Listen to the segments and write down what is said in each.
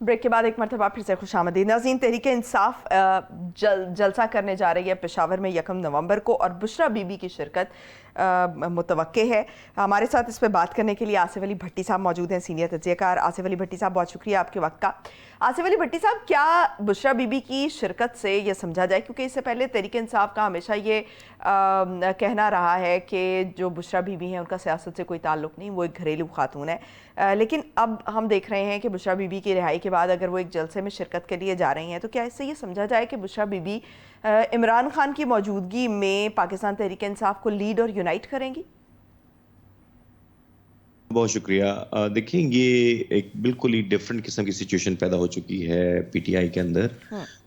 Break के बाद एक मरतबा फिर से खुशामदीद नाज़रीन। तहरीक इंसाफ जलसा करने जा रही है पेशावर में 1 नवंबर को और बुशरा बीबी की शिरकत मुतवक्के है। हमारे साथ इस पर बात करने के लिए आसिफ अली भट्टी साहब मौजूद हैं, सीनियर तज्ज़ियाकार। आसिफ अली भट्टी साहब, बहुत शुक्रिया आपके वक्त का। आसिफ अली भट्टी साहब, क्या बुशरा बीबी की शिरकत से ये समझा जाए, क्योंकि इससे पहले तहरीक इंसाफ का हमेशा ये कहना रहा है कि जो बुशरा बीबी हैं उनका सियासत से कोई ताल्लुक़ नहीं, वो एक घरेलू खातून है, लेकिन अब हम देख रहे हैं कि बुशरा बीबी की रिहाई के बाद अगर वो एक जलसे में शिरकत के लिए जा रही हैं, तो क्या इससे ये समझा जाए कि बुशरा बीबी इमरान खान की मौजूदगी में पाकिस्तान तहरीक इंसाफ को लीड और यूनाइट करेंगी? बहुत शुक्रिया। देखिए, ये एक बिल्कुल ही डिफरेंट किस्म की सिचुएशन पैदा हो चुकी है पीटीआई के अंदर,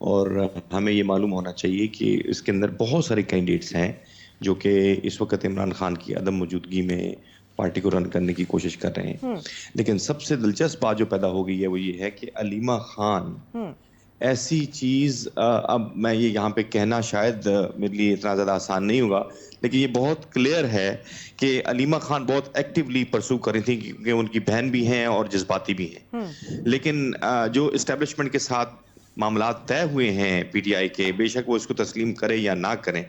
और हमें ये मालूम होना चाहिए कि इसके अंदर बहुत सारे कैंडिडेट्स हैं जो कि इस वक्त इमरान खान की अदम मौजूदगी में पार्टी को रन करने की कोशिश कर रहे हैं। लेकिन सबसे दिलचस्प बात जो पैदा हो गई है वो ये है कि अलीमा खान ऐसी चीज़, अब मैं ये यहाँ पे कहना शायद मेरे लिए इतना ज़्यादा आसान नहीं होगा, लेकिन ये बहुत क्लियर है कि अलीमा खान बहुत एक्टिवली परसू कर रही थी, क्योंकि उनकी बहन भी हैं और जज्बाती भी हैं। लेकिन जो इस्टेब्लिशमेंट के साथ मामला तय हुए हैं पीटीआई के, बेशक वो इसको तस्लीम करें या ना करें,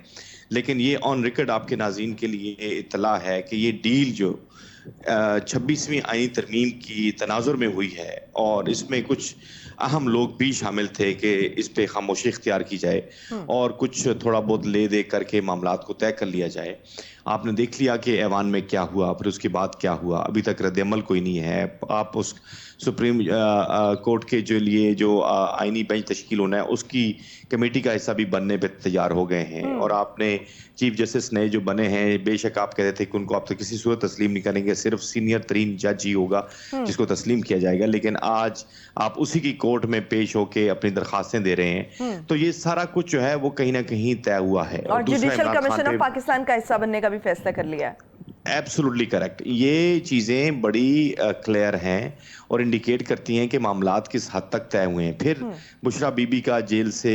लेकिन ये ऑन रिकॉर्ड आपके नाज़रीन के लिए इत्तला है कि ये डील जो 26वीं आईनी तरमीम की तनाजुर में हुई है, और इसमें कुछ अहम लोग भी शामिल थे कि इस पे खामोशी इख्तियार की जाए और कुछ थोड़ा बहुत ले दे करके मामलात को तय कर लिया जाए। आपने देख लिया कि ऐवान में क्या हुआ, फिर उसके बाद क्या हुआ, अभी तक रद्द-ए-अमल कोई नहीं है। आप उस सुप्रीम कोर्ट के जो लिए जो आईनी बेंच तश्कील होना है उसकी कमेटी का हिस्सा भी बनने पे तैयार हो गए हैं, और आपने चीफ जस्टिस नए जो बने हैं, बेशक आप कहते थे कि उनको आप तो किसी सूरत तस्लीम नहीं करेंगे, सिर्फ सीनियर तरीन जज ही होगा जिसको तस्लीम किया जाएगा, लेकिन आज आप उसी की कोर्ट में पेश होके अपनी दरखास्तें दे रहे हैं। तो ये सारा कुछ जो है वो कहीं ना कहीं तय हुआ है, और जुडिशल कमीशन ऑफ पाकिस्तान का हिस्सा बनने का भी फैसला कर लिया है। Absolutely correct. ये चीज़ें बड़ी क्लियर हैं और इंडिकेट करती हैं कि मामलात किस हद तक तय हुए हैं। फिर बुशरा बीबी का जेल से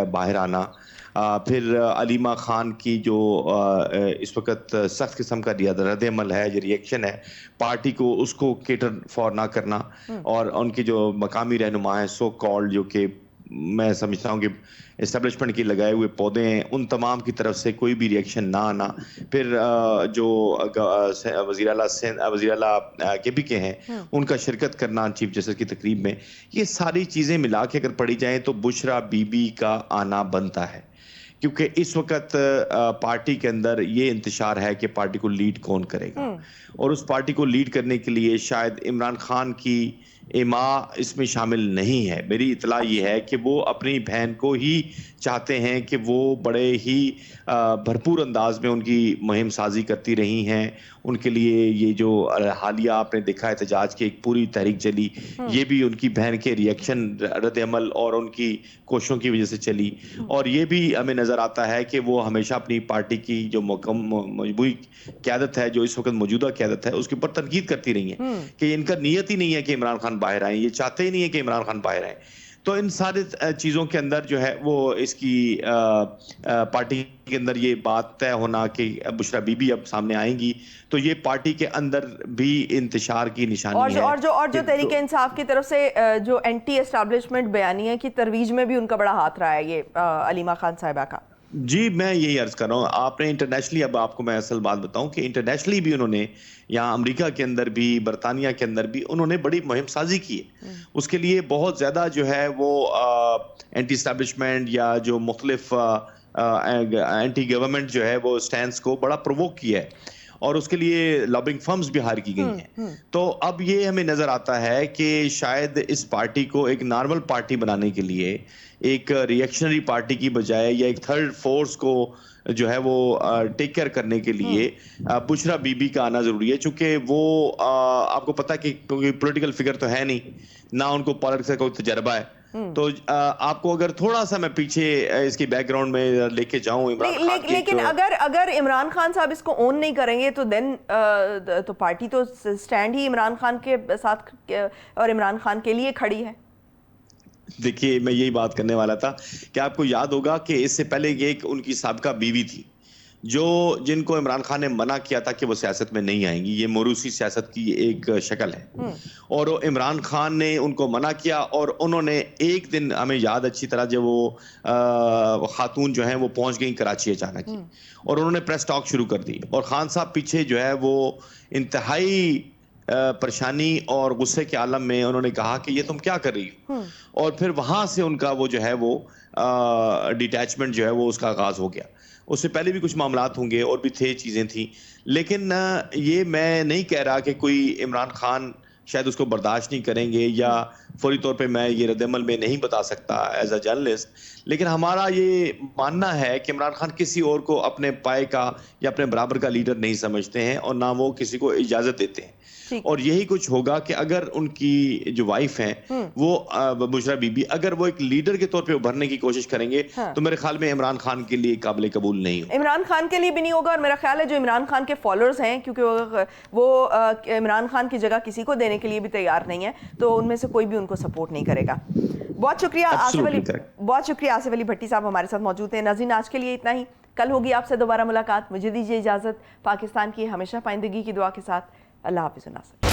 बाहर आना, फिर अलीमा खान की जो इस वक्त सख्त किस्म का रद्द-ए-अमल है, जो रिएक्शन है पार्टी को, उसको केटर फॉर ना करना, और उनके जो मकामी रहनुमा हैं सो कॉल्ड, जो कि मैं समझता हूँ कि एस्टेब्लिशमेंट के लगाए हुए पौधे हैं, उन तमाम की तरफ से कोई भी रिएक्शन ना आना, फिर जो वज़ीर आला केपी के हैं उनका शिरकत करना चीफ जस्टिस की तकरीब में, ये सारी चीज़ें मिला के अगर पढ़ी जाएँ तो बुशरा बीबी का आना बनता है, क्योंकि इस वक्त पार्टी के अंदर ये इंतशार है कि पार्टी को लीड कौन करेगा, और उस पार्टी को लीड करने के लिए शायद इमरान खान की इमा इसमें शामिल नहीं है। मेरी इतला ये है कि वो अपनी बहन को ही चाहते हैं कि वो बड़े ही भरपूर अंदाज में उनकी मुहिम साजी करती रही हैं। उनके लिए ये जो हालिया आपने देखा एहतजाज की एक पूरी तहरीक चली, ये भी उनकी बहन के रिएक्शन, रद्द-ए-अमल और उनकी कोशिशों की वजह से चली, और ये भी हमें नज़र आता है कि वो हमेशा अपनी पार्टी की जो मजबूरी क़यादत है, जो इस वक्त मौजूदा क़यादत है, उसके ऊपर तनकीद करती रही हैं कि इनका नीयत ही नहीं है कि इमरान खान बाहर आए, ये चाहते ही नहीं है कि इमरान खान बाहर आए। तो इन सारे चीज़ों के अंदर जो है वो इसकी पार्टी के अंदर ये बात तय होना कि बुशरा बीबी अब सामने आएंगी, तो ये पार्टी के अंदर भी इंतशार की निशानी है। और जो तहरीक इंसाफ की तरफ से जो एंटी एस्टैब्लिशमेंट बयानिया की तरवीज में भी उनका बड़ा हाथ रहा है ये अलीमा खान साहिबा का। जी, मैं यही अर्ज कर रहा हूँ। आपने इंटरनेशनली, अब आपको मैं असल बात बताऊं कि इंटरनेशनली भी उन्होंने, यहाँ अमेरिका के अंदर भी, बरतानिया के अंदर भी उन्होंने बड़ी मुहिम साजी की है। उसके लिए बहुत ज़्यादा जो है वो एंटी एस्टैब्लिशमेंट या जो मुख्तलिफ एंटी गवर्नमेंट जो है वो स्टैंड को बड़ा प्रोवोक किया है, और उसके लिए लॉबिंग फर्म्स भी हायर की गई हैं। तो अब ये हमें नज़र आता है कि शायद इस पार्टी को एक नॉर्मल पार्टी बनाने के लिए एक रिएक्शनरी पार्टी की बजाय या एक थर्ड फोर्स को जो है वो टेक केयर करने के लिए बुशरा बीबी का आना ज़रूरी है, चूँकि वो आपको पता है कि क्योंकि पॉलिटिकल फिगर तो है नहीं, ना उनको पॉलिटिक्स का कोई तजर्बा है। तो आपको अगर थोड़ा सा मैं पीछे इसकी बैकग्राउंड में लेके जाऊं, लेकिन अगर इमरान खान साहब इसको ओन नहीं करेंगे तो देन तो पार्टी तो स्टैंड ही इमरान खान के साथ और इमरान खान के लिए खड़ी है। देखिए, मैं यही बात करने वाला था कि आपको याद होगा कि इससे पहले एक उनकी साबका बीवी थी جو جن کو عمران خان نے منع کیا تھا کہ وہ سیاست میں نہیں آئیں گی. یہ موروثی سیاست کی ایک شکل ہے, اور عمران خان نے ان کو منع کیا, اور انہوں نے ایک دن, ہمیں یاد اچھی طرح, جب وہ خاتون جو ہیں وہ پہنچ گئیں کراچی اچانک ہی, اور انہوں نے پریس ٹاک شروع کر دی, اور خان صاحب پیچھے جو ہے وہ انتہائی پریشانی اور غصے کے عالم میں انہوں نے کہا کہ یہ تم کیا کر رہی ہو, اور پھر وہاں سے ان کا وہ جو ہے وہ ڈیٹیچمنٹ جو ہے وہ اس کا آغاز ہو گیا. اس سے پہلے بھی کچھ معاملات ہوں گے اور بھی تھے, چیزیں تھیں, لیکن یہ میں نہیں کہہ رہا کہ کوئی عمران خان شاید اس کو برداشت نہیں کریں گے, یا فوری طور پہ میں یہ رد عمل میں نہیں بتا سکتا ایز اے جرنلسٹ, لیکن ہمارا یہ ماننا ہے کہ عمران خان کسی اور کو اپنے پائے کا یا اپنے برابر کا لیڈر نہیں سمجھتے ہیں, اور نہ وہ کسی کو اجازت دیتے ہیں. اور یہی کچھ ہوگا کہ اگر ان کی جو وائف ہیں وہ بشرا بی بی, اگر وہ ایک لیڈر کے طور پہ ابھرنے کی کوشش کریں گے تو میرے خیال میں عمران خان کے لیے قابل قبول نہیں ہوگا. عمران خان کے لیے بھی نہیں ہوگا, اور میرا خیال ہے جو عمران خان کے فالوورز ہیں, کیونکہ وہ عمران خان کی جگہ کسی کو دینے کے لیے بھی تیار نہیں ہے, تو ان میں سے کوئی بھی ان کو سپورٹ نہیں کرے گا. بہت شکریہ آصف علی بھٹی صاحب ہمارے ساتھ موجود ہیں. ناظرین, آج کے لیے اتنا ہی. کل ہوگی آپ سے دوبارہ ملاقات. مجھے دیجیے اجازت. پاکستان کی ہمیشہ پائندگی کی دعا کے ساتھ. اللہ حافظ.